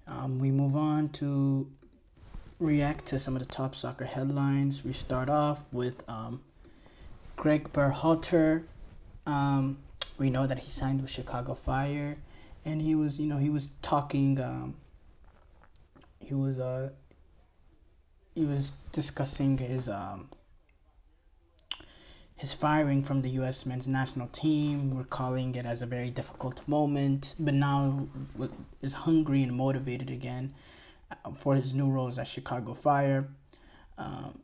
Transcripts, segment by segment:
We move on to react to some of the top soccer headlines. We start off with Greg Berhalter. Um, we know that he signed with Chicago Fire, and he was talking. He was uh, he was discussing his firing from the U.S. men's national team, recalling it as a very difficult moment, but now is hungry and motivated again for his new roles at Chicago Fire. Um,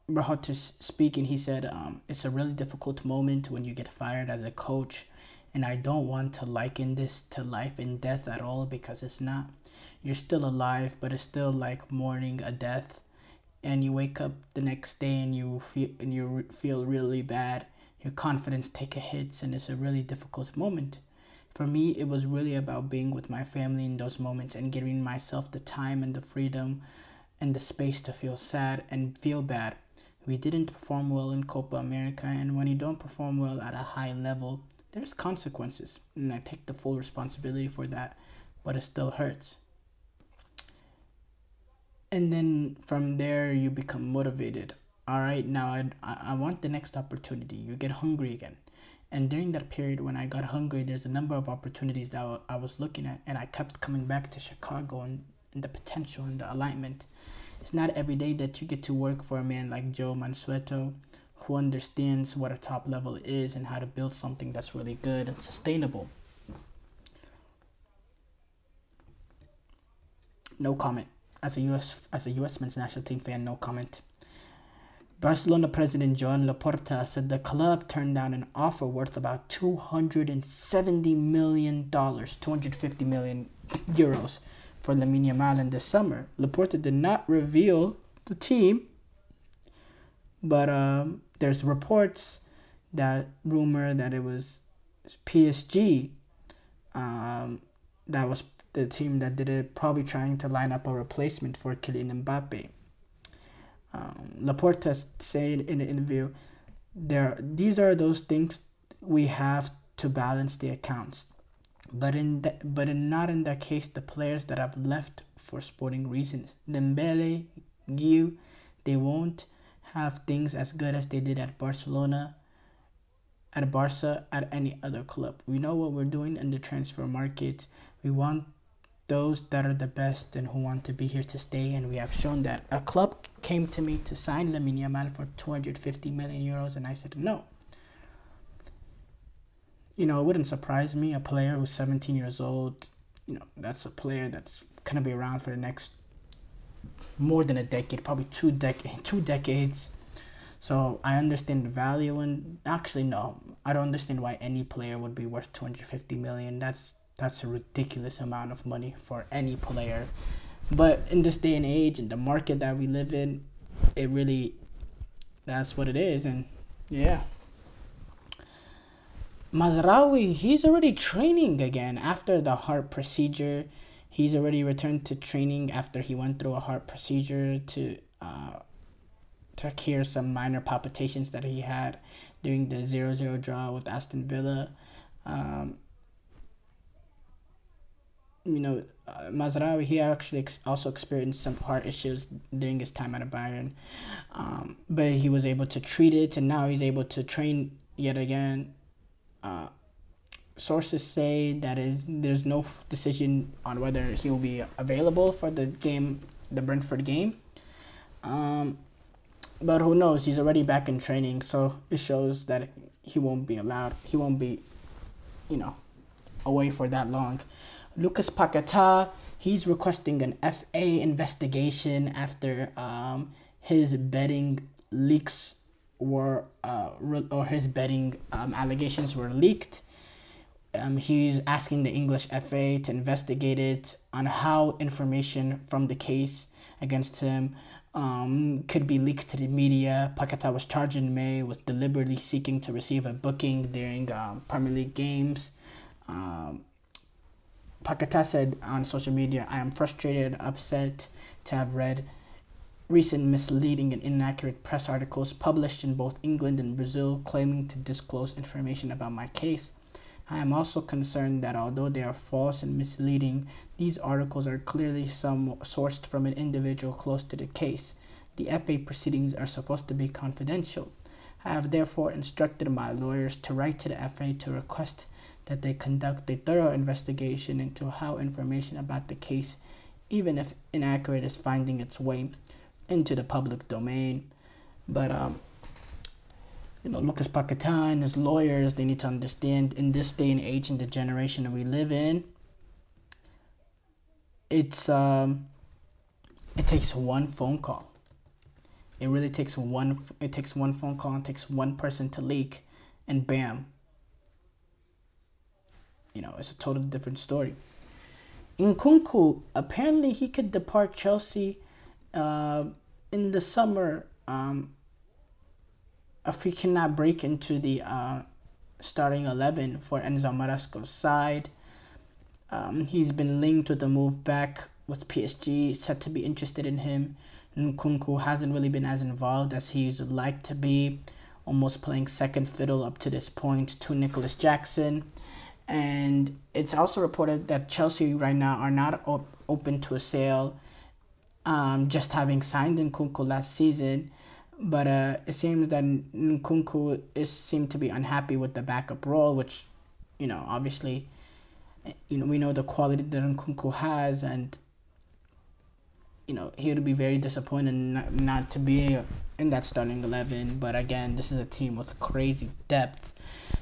Berhalter speaking, he said, "It's a really difficult moment when you get fired as a coach, and I don't want to liken this to life and death at all because it's not. You're still alive, but it's still like mourning a death, and you wake up the next day and you feel really bad. Your confidence take a hit, and it's a really difficult moment. For me, it was really about being with my family in those moments and giving myself the time and the freedom and the space to feel sad and feel bad. We didn't perform well in Copa America, and when you don't perform well at a high level, there's consequences, and I take the full responsibility for that, but it still hurts. And then from there, you become motivated. All right, now I want the next opportunity. You get hungry again. And during that period when I got hungry, there's a number of opportunities that I was looking at, and I kept coming back to Chicago and the potential and the alignment. It's not every day that you get to work for a man like Joe Mansueto, who understands what a top level is and how to build something that's really good and sustainable. No comment. As a US men's national team fan, no comment. Barcelona president Joan Laporta said the club turned down an offer worth about $270 million, 250 million euros for Lamine Yamal in this summer. Laporta did not reveal the team, but there's reports that rumor that it was PSG, that was the team that did it, probably trying to line up a replacement for Kylian Mbappe. Laporta said in an interview, these are those things we have to balance the accounts. Not in that case, the players that have left for sporting reasons, Dembele, Guiu, they won't have things as good as they did at Barcelona, at Barca, at any other club. We know what we're doing in the transfer market. We want those that are the best and who want to be here to stay, and we have shown that. A club came to me to sign Lamine Yamal for 250 million euros, and I said no. It wouldn't surprise me. A player who's 17 years old, that's a player that's gonna be around for the next more than a decade, probably two decades. So I understand the value, and actually no, I don't understand why any player would be worth 250 million. That's a ridiculous amount of money for any player. But in this day and age, in the market that we live in, it really, that's what it is. And yeah. Mazraoui, he's already training again after the heart procedure. He's already returned to training after he went through a heart procedure to cure some minor palpitations that he had during the 0-0 draw with Aston Villa. Mazraoui, he actually also experienced some heart issues during his time at Bayern, but he was able to treat it, and now he's able to train yet again. Sources say that there's no decision on whether he will be available for the Brentford game. But who knows? He's already back in training, so it shows that he won't be allowed. He won't be, away for that long. Lucas Paquetá, he's requesting an FA investigation after his betting leaks or his betting allegations were leaked. He's asking the English FA to investigate it on how information from the case against him could be leaked to the media. Paquetá was charged in May with deliberately seeking to receive a booking during Premier League games. Paquetá said on social media, "I am frustrated and upset to have read recent misleading and inaccurate press articles published in both England and Brazil claiming to disclose information about my case. I am also concerned that although they are false and misleading, these articles are clearly sourced from an individual close to the case. The FA proceedings are supposed to be confidential. I have therefore instructed my lawyers to write to the FA to request that they conduct a thorough investigation into how information about the case, even if inaccurate, is finding its way into the public domain. But Lucas Paquetá and his lawyers, they need to understand, in this day and age, in the generation that we live in, it takes one phone call. It really takes one phone call, and takes one person to leak, and bam, it's a totally different story. Nkunku, apparently he could depart Chelsea in the summer if he cannot break into the starting 11 for Enzo Maresca's side. He's been linked with a move back with PSG, said to be interested in him. Nkunku hasn't really been as involved as he would like to be, almost playing second fiddle up to this point to Nicholas Jackson. And it's also reported that Chelsea right now are not open to a sale, just having signed Nkunku last season. But it seems that Nkunku seemed to be unhappy with the backup role, which, obviously, we know the quality that Nkunku has, and, he would be very disappointed not to be in that starting 11. But again, this is a team with crazy depth.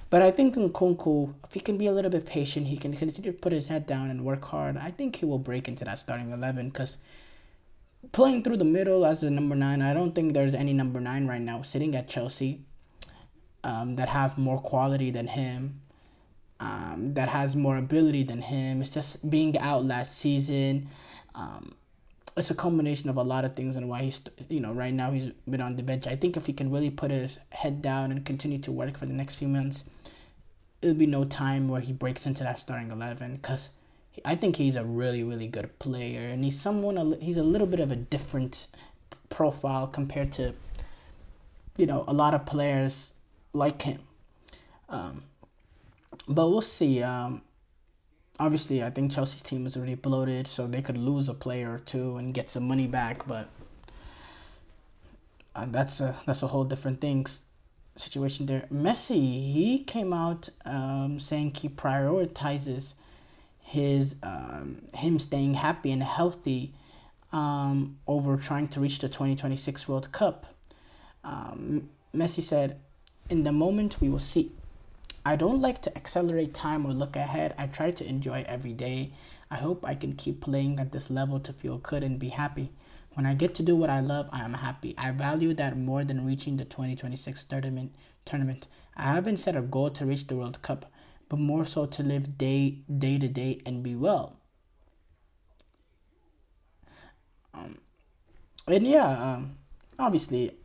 But I think Nkunku, if he can be a little bit patient, he can continue to put his head down and work hard, I think he will break into that starting 11, because playing through the middle as a number 9, I don't think there's any number 9 right now sitting at Chelsea that have more quality than him, that has more ability than him. It's just being out last season. It's a combination of a lot of things and why he's, right now he's been on the bench. I think if he can really put his head down and continue to work for the next few months, it'll be no time where he breaks into that starting 11, because I think he's a really, really good player, and he's a little bit of a different profile compared to, a lot of players like him. But we'll see. Obviously, I think Chelsea's team is already bloated, so they could lose a player or two and get some money back, but that's a whole different situation there. Messi, he came out saying he prioritizes him staying happy and healthy over trying to reach the 2026 World Cup. Messi said, "In the moment we will see. I don't like to accelerate time or look ahead. I try to enjoy every day. I hope I can keep playing at this level to feel good and be happy. When I get to do what I love, I am happy. I value that more than reaching the 2026 tournament. I haven't set a goal to reach the World Cup, but more so to live day to day and be well." Obviously,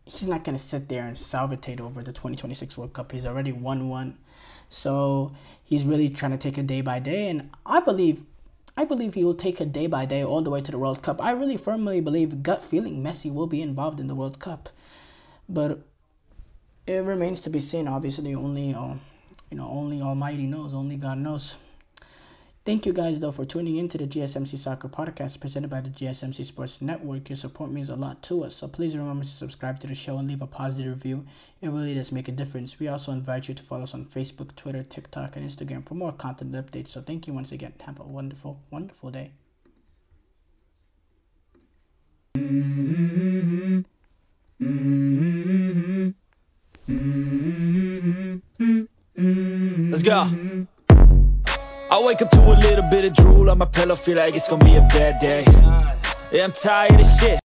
he's not going to sit there and salivate over the 2026 World Cup. He's already won one. So he's really trying to take it day by day. And I believe he will take it day by day all the way to the World Cup. I really firmly believe, gut feeling, Messi will be involved in the World Cup. But it remains to be seen. Obviously, only Almighty knows. Only God knows. Thank you guys, though, for tuning in to the GSMC Soccer Podcast presented by the GSMC Sports Network. Your support means a lot to us, so please remember to subscribe to the show and leave a positive review. It really does make a difference. We also invite you to follow us on Facebook, Twitter, TikTok, and Instagram for more content updates. So thank you once again. Have a wonderful, wonderful day. Let's go. I wake up to a little bit of drool on my pillow, feel like it's gonna be a bad day. Yeah, I'm tired of shit.